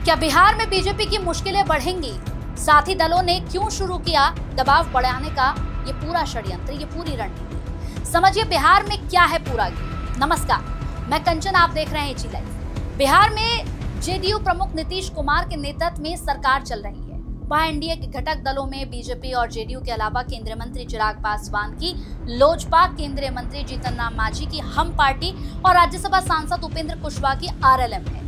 क्या बिहार में बीजेपी की मुश्किलें बढ़ेंगी? साथी दलों ने क्यों शुरू किया दबाव बढ़ाने का ये पूरा षड्यंत्र, ये पूरी रणनीति? समझिए बिहार में क्या है पूरा गेम। नमस्कार, मैं कंचन, आप देख रहे हैं एजी लाइव। बिहार में जेडीयू प्रमुख नीतीश कुमार के नेतृत्व में सरकार चल रही है। वहां एनडीए के घटक दलों में बीजेपी और जेडीयू के अलावा केंद्रीय मंत्री चिराग पासवान की लोजपा, केंद्रीय मंत्री जीतन राम मांझी की हम पार्टी और राज्यसभा सांसद उपेंद्र कुशवाहा की आरएलएम है।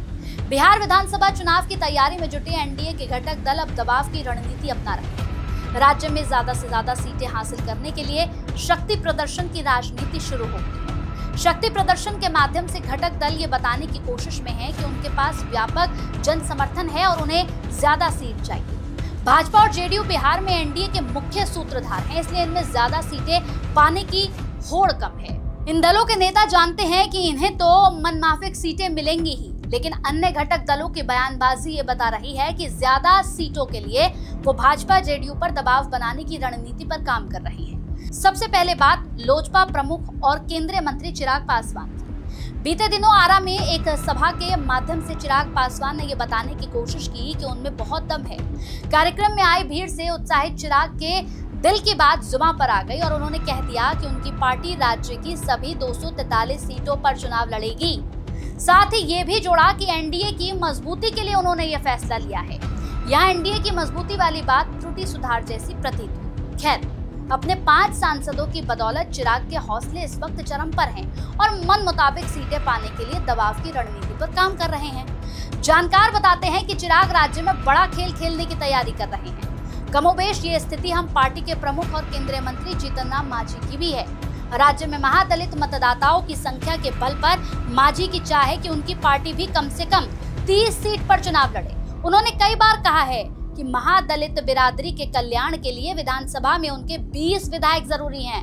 बिहार विधानसभा चुनाव की तैयारी में जुटे एनडीए के घटक दल अब दबाव की रणनीति अपना रहे हैं। राज्य में ज्यादा से ज्यादा सीटें हासिल करने के लिए शक्ति प्रदर्शन की राजनीति शुरू हो गई है। शक्ति प्रदर्शन के माध्यम से घटक दल ये बताने की कोशिश में है कि उनके पास व्यापक जन समर्थन है और उन्हें ज्यादा सीट चाहिए। भाजपा और जेडीयू बिहार में एनडीए के मुख्य सूत्रधार हैं, इसलिए इनमें ज्यादा सीटें पाने की होड़ कम है। इन दलों के नेता जानते हैं कि इन्हें तो मनमाफिक सीटें मिलेंगी ही, लेकिन अन्य घटक दलों की बयानबाजी ये बता रही है कि ज्यादा सीटों के लिए वो भाजपा जेडीयू पर दबाव बनाने की रणनीति पर काम कर रही है। सबसे पहले बात लोजपा प्रमुख और केंद्रीय मंत्री चिराग पासवान की। बीते दिनों आरा में एक सभा के माध्यम से चिराग पासवान ने ये बताने की कोशिश की कि उनमें बहुत दम है। कार्यक्रम में आई भीड़ से उत्साहित चिराग के दिल की बात जुबां पर आ गई और उन्होंने कह दिया कि उनकी पार्टी राज्य की सभी 243 सीटों पर चुनाव लड़ेगी। साथ ही ये भी जोड़ा कि एनडीए की मजबूती के लिए उन्होंने ये फैसला लिया है। यहाँ एनडीए की मजबूती वाली बात त्रुटि सुधार जैसी प्रतीत हुई। खैर, अपने 5 सांसदों की बदौलत चिराग के हौसले इस वक्त चरम पर हैं और मन मुताबिक सीटें पाने के लिए दबाव की रणनीति पर काम कर रहे हैं। जानकार बताते हैं कि चिराग राज्य में बड़ा खेल खेलने की तैयारी कर रहे हैं। कमोबेश ये स्थिति हम पार्टी के प्रमुख और केंद्रीय मंत्री जीतन राम मांझी की भी है। राज्य में महादलित मतदाताओं की संख्या के बल पर मांझी की चाह है कि उनकी पार्टी भी कम से कम 30 सीट पर चुनाव लड़े। उन्होंने कई बार कहा है कि महादलित बिरादरी के कल्याण के लिए विधानसभा में उनके 20 विधायक जरूरी हैं।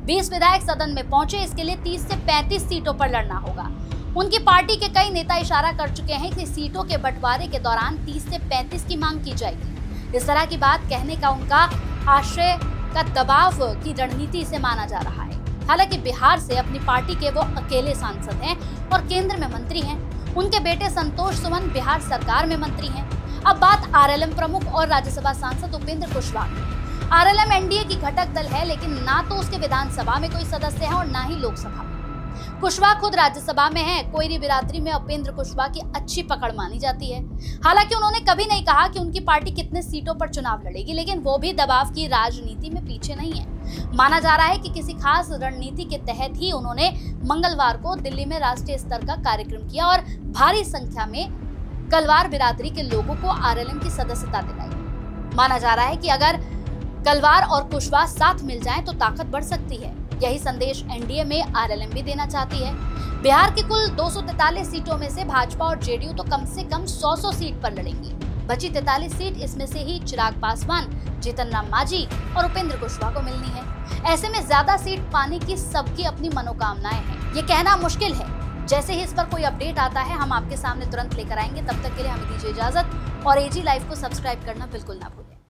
20 विधायक सदन में पहुंचे, इसके लिए 30 से 35 सीटों पर लड़ना होगा। उनकी पार्टी के कई नेता इशारा कर चुके हैं कि सीटों के बंटवारे के दौरान 30 से 35 की मांग की जाएगी। इस तरह की बात कहने का उनका आशय का दबाव की रणनीति से माना जा रहा है। हालांकि बिहार से अपनी पार्टी के वो अकेले सांसद हैं और केंद्र में मंत्री हैं। उनके बेटे संतोष सुमन बिहार सरकार में मंत्री हैं। अब बात आरएलएम प्रमुख और राज्यसभा सांसद उपेंद्र कुशवाहा की। आरएलएम एनडीए की घटक दल है, लेकिन ना तो उसके विधानसभा में कोई सदस्य है और ना ही लोकसभा में। कुशवाहा खुद राज्यसभा में है। कोयरी बिरादरी में उपेंद्र कुशवाहा की अच्छी पकड़ मानी जाती है। हालांकि उन्होंने कभी नहीं कहा कि उनकी पार्टी कितने सीटों पर चुनाव लड़ेगी, लेकिन वो भी दबाव की राजनीति में पीछे नहीं है। माना जा रहा है कि किसी खास रणनीति के तहत ही उन्होंने मंगलवार को दिल्ली में राष्ट्रीय स्तर का कार्यक्रम किया और भारी संख्या में कलवार बिरादरी के लोगों को आरएलएम की सदस्यता दिलाई। माना जा रहा है कि अगर कलवार और कुशवाहा साथ मिल जाएं तो ताकत बढ़ सकती है। यही संदेश एनडीए में आरएलएम भी देना चाहती है। बिहार की कुल 243 सीटों में से भाजपा और जेडीयू तो कम से कम 100 सीट पर लड़ेंगी। बची 43 सीट इसमें से ही चिराग पासवान, जीतन राम मांझी और उपेंद्र कुशवाहा को मिलनी है। ऐसे में ज्यादा सीट पाने की सबकी अपनी मनोकामनाएं हैं। ये कहना मुश्किल है। जैसे ही इस पर कोई अपडेट आता है हम आपके सामने तुरंत लेकर आएंगे। तब तक के लिए हमें दीजिए इजाजत और एजी लाइव को सब्सक्राइब करना बिल्कुल ना भूलें।